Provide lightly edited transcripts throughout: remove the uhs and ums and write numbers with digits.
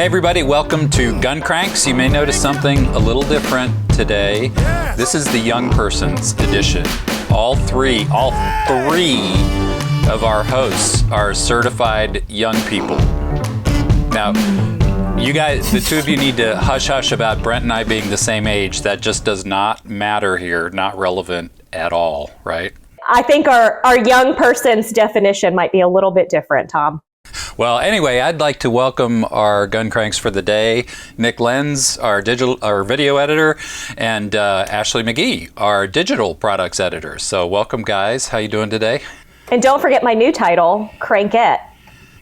Hey everybody, welcome to Gun Cranks. You may notice something a little different today. This is the young person's edition. All three of our hosts are certified young people. Now, you guys, the two of you need to hush about Brent and I being the same age. That just does not matter here, not relevant at all, right? I think our young person's definition might be a little bit different, Tom. Well, anyway, I'd like to welcome our Gun Cranks for the day, Nic Lenze, our video editor, and Ashley McGee, our digital products editor. So welcome, guys. How you doing today? And don't forget my new title, Crankette.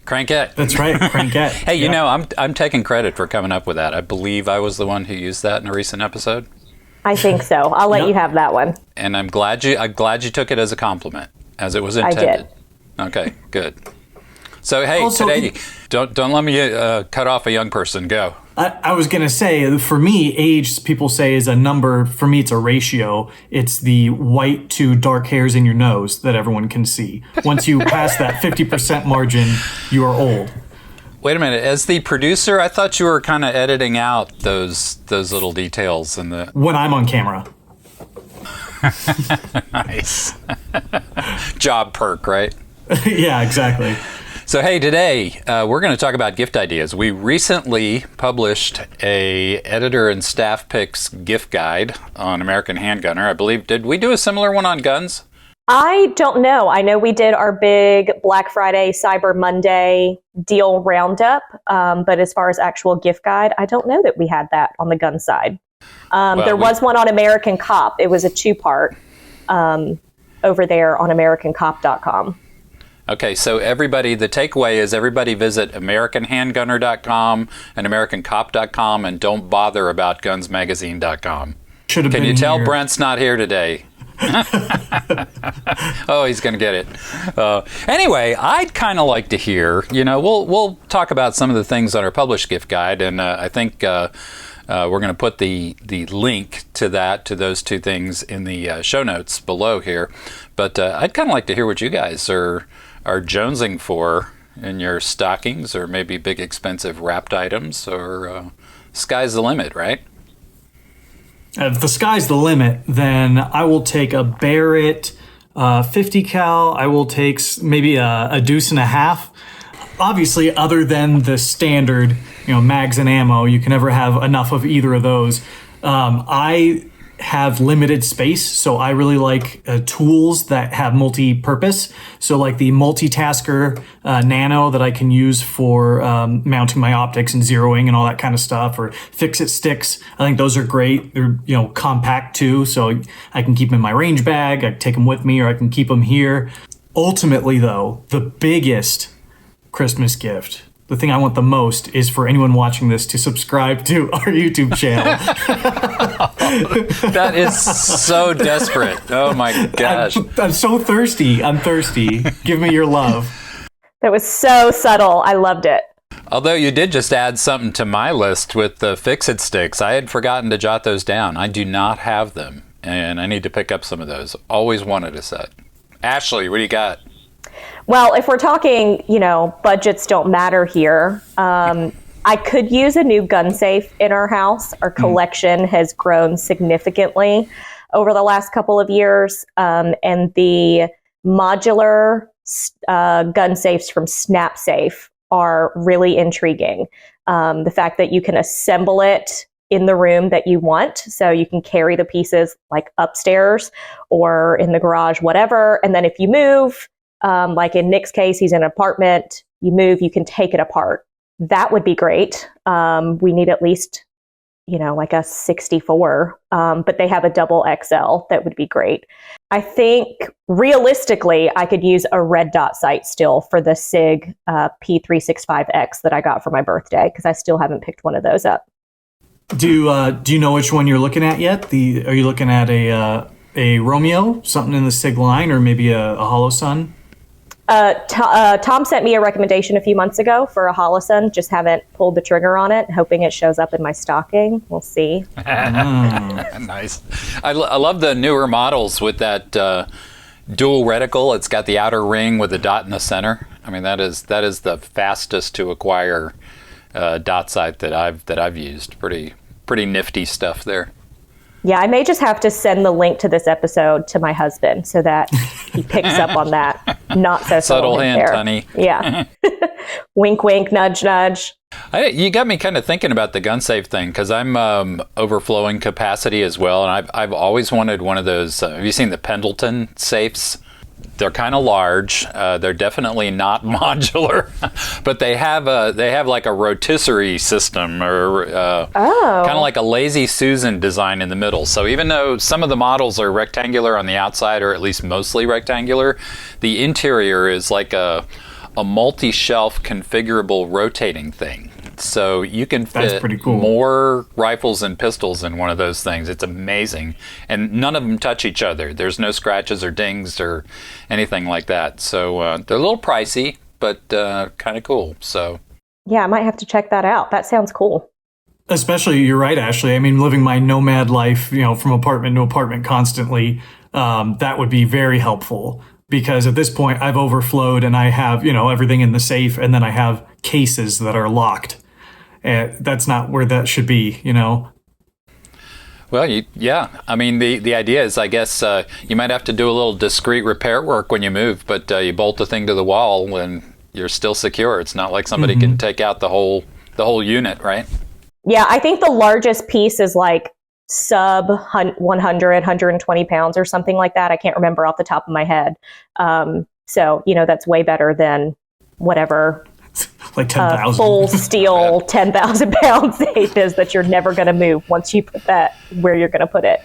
Crankette. That's right, Crankette. Hey, you know, I'm taking credit for coming up with that. I believe I was the one who used that in a recent episode. I think so. I'll let you have that one. And I'm glad you took it as a compliment, as it was intended. I did. Okay, good. So hey, Also, today, don't let me cut off a young person. Go. I was going to say, for me, age, people say, is a number. For me, it's a ratio. It's the white to dark hairs in your nose that everyone can see. Once you pass that 50% margin, you are old. Wait a minute. As the producer, I thought you were kind of editing out those little details in the... When I'm on camera. Nice. Job perk, right? Yeah, exactly. So hey, today we're going to talk about gift ideas. We recently published a editor and staff picks gift guide on American Handgunner. I believe, did we do a similar one on guns? I don't know. I know we did our big Black Friday, Cyber Monday deal roundup, but as far as actual gift guide, I don't know that we had that on the gun side. There was one on American Cop. It was a two-part over there on AmericanCop.com. Okay, so everybody, the takeaway is everybody visit AmericanHandgunner.com and AmericanCop.com and don't bother about GunsMagazine.com. Can you tell Brent's not here today? Oh, he's going to get it. Anyway, I'd kind of like to hear, we'll talk about some of the things on our published gift guide, and I think we're going to put the link to those two things in the show notes below here. But I'd kind of like to hear what you guys are jonesing for in your stockings, or maybe big expensive wrapped items, or sky's the limit, right? If the sky's the limit, then I will take a Barrett 50 cal. I will take maybe a deuce and a half. Obviously, other than the standard, mags and ammo, you can never have enough of either of those. I have limited space, so I really like tools that have multi-purpose. So like the multitasker nano that I can use for mounting my optics and zeroing and all that kind of stuff, or fix-it sticks. I think those are great. They're compact too, so I can keep them in my range bag. I can take them with me, or I can keep them here. Ultimately, though, the biggest Christmas gift, the thing I want the most, is for anyone watching this to subscribe to our YouTube channel. That is so desperate. Oh my gosh. I'm so thirsty. I'm thirsty. Give me your love. That was so subtle. I loved it. Although you did just add something to my list with the fix-it sticks. I had forgotten to jot those down. I do not have them, and I need to pick up some of those. Always wanted a set. Ashley, what do you got? Well, if we're talking, budgets don't matter here. I could use a new gun safe in our house. Our collection has grown significantly over the last couple of years. And the modular gun safes from SnapSafe are really intriguing. The fact that you can assemble it in the room that you want. So you can carry the pieces like upstairs or in the garage, whatever. And then if you move, like in Nick's case, he's in an apartment, you move, you can take it apart. That would be great. We need at least, like a 64, but they have a double XL. That would be great. I think realistically, I could use a red dot sight still for the SIG P365X that I got for my birthday, because I still haven't picked one of those up. Do you know which one you're looking at yet? Are you looking at a Romeo, something in the SIG line, or maybe a Holosun? Tom sent me a recommendation a few months ago for a Holosun. Just haven't pulled the trigger on it, hoping it shows up in my stocking. We'll see. Nice. I love the newer models with that dual reticle. It's got the outer ring with a dot in the center. I mean, that is the fastest to acquire dot sight that I've used. Pretty nifty stuff there. Yeah, I may just have to send the link to this episode to my husband so that he picks up on that. Not so subtle hint, there. honey. Yeah. Wink, wink, nudge, nudge. You got me kind of thinking about the gun safe thing because I'm overflowing capacity as well, and I've always wanted one of those. Have you seen the Pendleton safes? They're kind of large. They're definitely not modular, but they have like a rotisserie system or kind of like a Lazy Susan design in the middle. So even though some of the models are rectangular on the outside, or at least mostly rectangular, the interior is like a multi-shelf configurable rotating thing. So you can fit more rifles and pistols in one of those things. It's amazing. And none of them touch each other. There's no scratches or dings or anything like that. So they're a little pricey, but kind of cool. So yeah, I might have to check that out. That sounds cool. Especially, you're right, Ashley. I mean, living my nomad life, from apartment to apartment constantly, that would be very helpful. Because at this point, I've overflowed and I have, everything in the safe, and then I have cases that are locked. And that's not where that should be, Well, yeah. I mean, the idea is, I guess, you might have to do a little discreet repair work when you move, but you bolt the thing to the wall and you're still secure. It's not like somebody can take out the whole unit, right? Yeah, I think the largest piece is like sub 100, 120 pounds or something like that. I can't remember off the top of my head. So, that's way better than whatever like 10,000 full steel 10,000 pound safe is that you're never going to move once you put that where you're going to put it.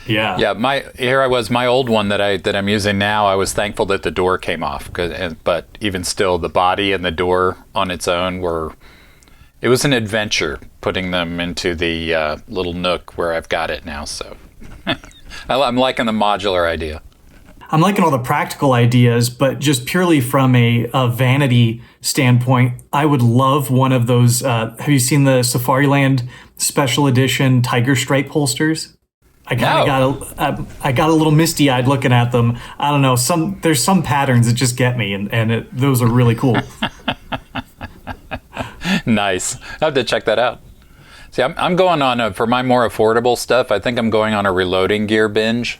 Yeah. Yeah. My old one that I'm using now. I was thankful that the door came off, but even still, the body and the door on its own it was an adventure putting them into the little nook where I've got it now. So I'm liking the modular idea. I'm liking all the practical ideas, but just purely from a vanity standpoint, I would love one of those. Have you seen the Safariland special edition Tiger Stripe holsters? I got a little misty-eyed looking at them. I don't know. There's some patterns that just get me, and those are really cool. Nice. I have to check that out. See, I'm going on for my more affordable stuff. I think I'm going on a reloading gear binge.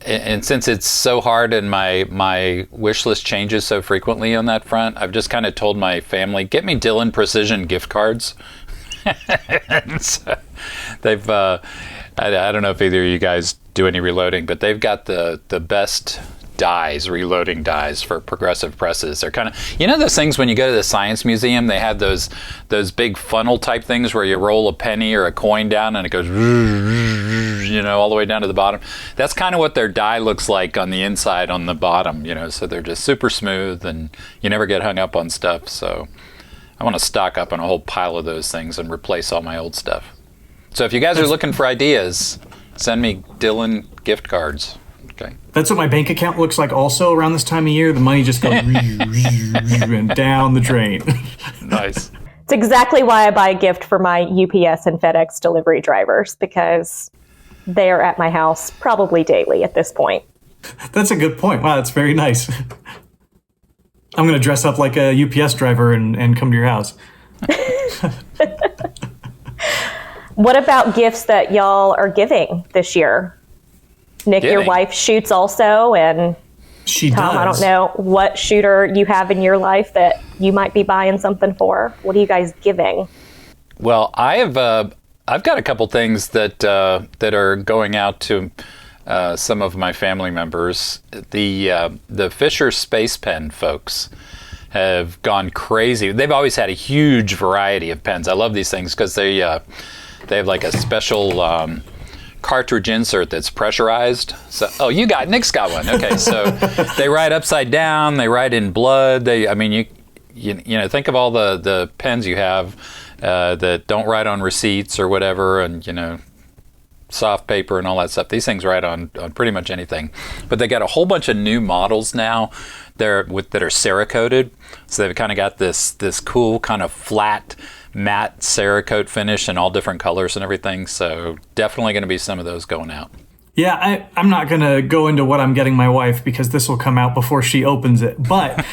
And since it's so hard and my wish list changes so frequently on that front, I've just kind of told my family, get me Dylan Precision gift cards. And so they've, I don't know if either of you guys do any reloading, but they've got the best reloading dies for progressive presses. They're kind of, those things when you go to the Science Museum, they have those big funnel type things where you roll a penny or a coin down and it goes, all the way down to the bottom. That's kind of what their die looks like on the inside, on the bottom, so they're just super smooth and you never get hung up on stuff. So I want to stock up on a whole pile of those things and replace all my old stuff. So if you guys are looking for ideas, send me Dylan gift cards. Okay. That's what my bank account looks like also around this time of year. The money just goes and down the drain. Nice. It's exactly why I buy a gift for my UPS and FedEx delivery drivers, because they are at my house probably daily at this point. That's a good point. Wow, that's very nice. I'm going to dress up like a UPS driver and come to your house. What about gifts that y'all are giving this year? Nick, your wife shoots also, and she Tom, does. I don't know what shooter you have in your life that you might be buying something for. What are you guys giving? Well, I've got a couple things that are going out to some of my family members. The Fisher Space Pen folks have gone crazy. They've always had a huge variety of pens. I love these things because they have like a special cartridge insert that's pressurized. So, Nick's got one. Okay, so they write upside down. They write in blood. You think of all the pens you have that don't write on receipts or whatever, and soft paper and all that stuff. These things write on pretty much anything. But they got a whole bunch of new models now that are Cerakoted. So they've kind of got this cool kind of flat matte Cerakote finish in all different colors and everything. So definitely going to be some of those going out. Yeah, I'm not going to go into what I'm getting my wife because this will come out before she opens it. But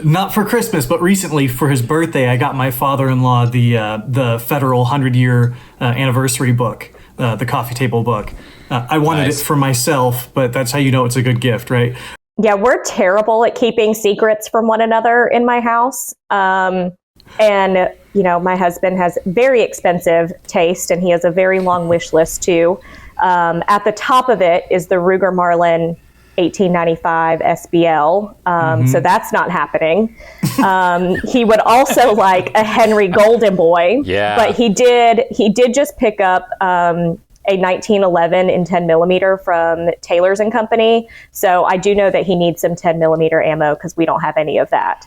not for Christmas, but recently for his birthday, I got my father-in-law the federal 100-year anniversary book, the coffee table book. I wanted it for myself, but that's how you know it's a good gift, right? Yeah, we're terrible at keeping secrets from one another in my house. And, my husband has very expensive taste, and he has a very long wish list, too. At the top of it is the Ruger Marlin 1895 SBL. So that's not happening. He would also like a Henry Golden Boy. Yeah. But he did just pick up a 1911 in 10 millimeter from Taylor's and Company. So I do know that he needs some 10 millimeter ammo because we don't have any of that.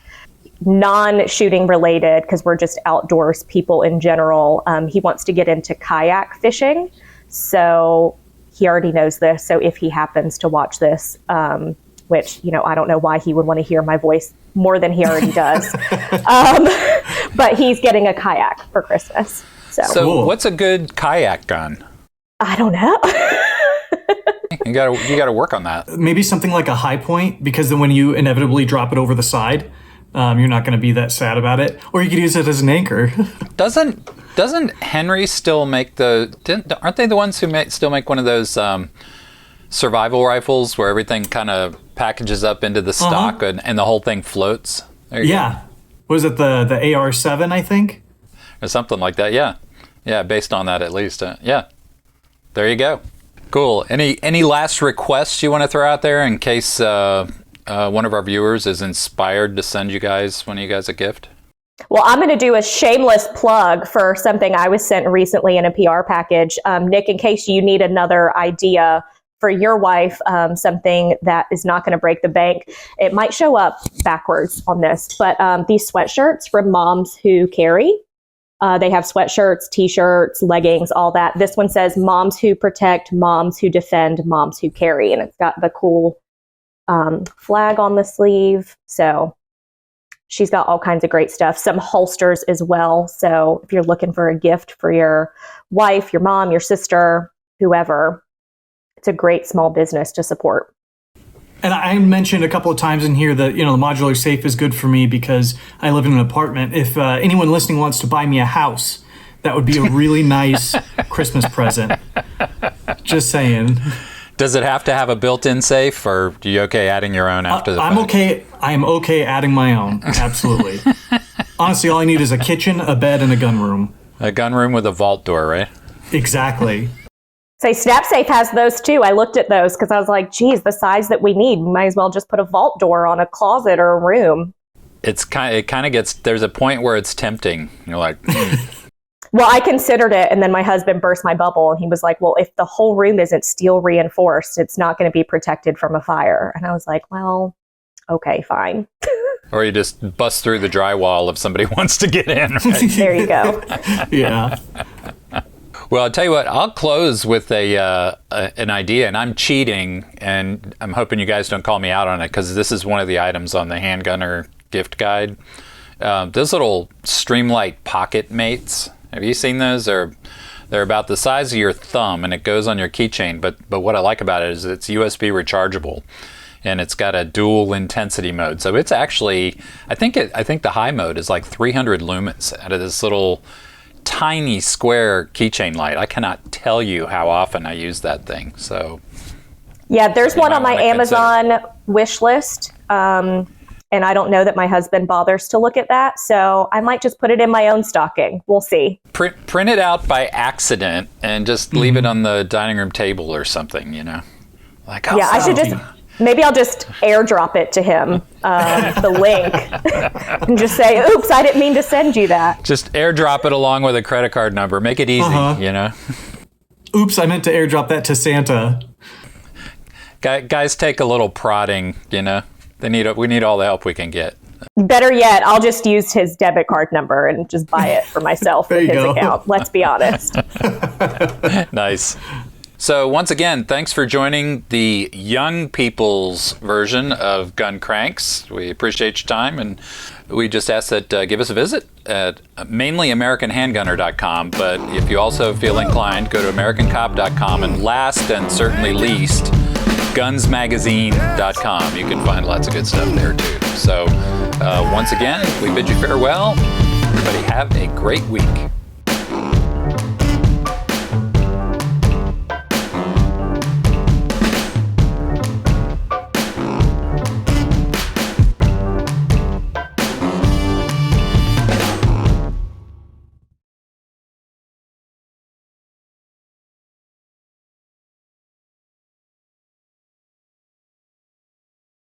Non-shooting related, because we're just outdoors people in general. He wants to get into kayak fishing. So he already knows this. So if he happens to watch this, which, I don't know why he would want to hear my voice more than he already does. But he's getting a kayak for Christmas. So Cool. What's a good kayak gun? I don't know. You gotta work on that. Maybe something like a high point, because then when you inevitably drop it over the side, you're not going to be that sad about it. Or you could use it as an anchor. Doesn't Henry still make aren't they the ones who still make one of those survival rifles where everything kind of packages up into the stock and the whole thing floats? Yeah. Was it the AR-7, I think? Or something like that, yeah. Yeah, based on that at least. Yeah. There you go. Cool. Any last requests you want to throw out there in case one of our viewers is inspired to send one of you guys a gift? Well, I'm going to do a shameless plug for something I was sent recently in a PR package. Nick, in case you need another idea for your wife, something that is not going to break the bank, it might show up backwards on this, but these sweatshirts from Moms Who Carry. They have sweatshirts, t-shirts, leggings, all that. This one says Moms Who Protect, Moms Who Defend, Moms Who Carry. And it's got the cool flag on the sleeve. So she's got all kinds of great stuff. Some holsters as well. So if you're looking for a gift for your wife, your mom, your sister, whoever, it's a great small business to support. And I mentioned a couple of times in here that, the modular safe is good for me because I live in an apartment. If anyone listening wants to buy me a house, that would be a really nice Christmas present. Just saying. Does it have to have a built-in safe, or are you okay adding your own after the fact? I'm okay adding my own. Absolutely. Honestly, all I need is a kitchen, a bed, and a gun room. A gun room with a vault door, right? Exactly. Say SnapSafe has those too. I looked at those because I was like, geez, the size that we need, we might as well just put a vault door on a closet or a room. It kind of gets, there's a point where it's tempting. You're like, Well, I considered it, and then my husband burst my bubble, and he was like, well, if the whole room isn't steel reinforced, it's not going to be protected from a fire. And I was like, well, okay, fine. Or you just bust through the drywall if somebody wants to get in. Right? There you go. Yeah. Well, I'll tell you what, I'll close with an idea, and I'm cheating, and I'm hoping you guys don't call me out on it, because this is one of the items on the handgunner gift guide. Those little Streamlight pocket mates, have you seen those? They're about the size of your thumb, and it goes on your keychain, but what I like about it is it's USB rechargeable, and it's got a dual intensity mode. So it's actually, I think the high mode is like 300 lumens out of this little tiny square keychain light. I cannot tell you how often I use that thing. So yeah, there's one on my Amazon wish list. And I don't know that my husband bothers to look at that. So I might just put it in my own stocking. We'll see. Print it out by accident and just leave it on the dining room table or something, Like, yeah, I should maybe I'll just airdrop it to him, the link, and just say, oops, I didn't mean to send you that. Just airdrop it along with a credit card number. Make it easy, Oops, I meant to airdrop that to Santa. Guys take a little prodding, we need all the help we can get. Better yet, I'll just use his debit card number and just buy it for myself with his account. Let's be honest. Nice. So once again, thanks for joining the young people's version of Gun Cranks. We appreciate your time, and we just ask that give us a visit at mainlyamericanhandgunner.com. But if you also feel inclined, go to americancop.com, and last and certainly least, gunsmagazine.com. You can find lots of good stuff there too. So once again, we bid you farewell. Everybody have a great week.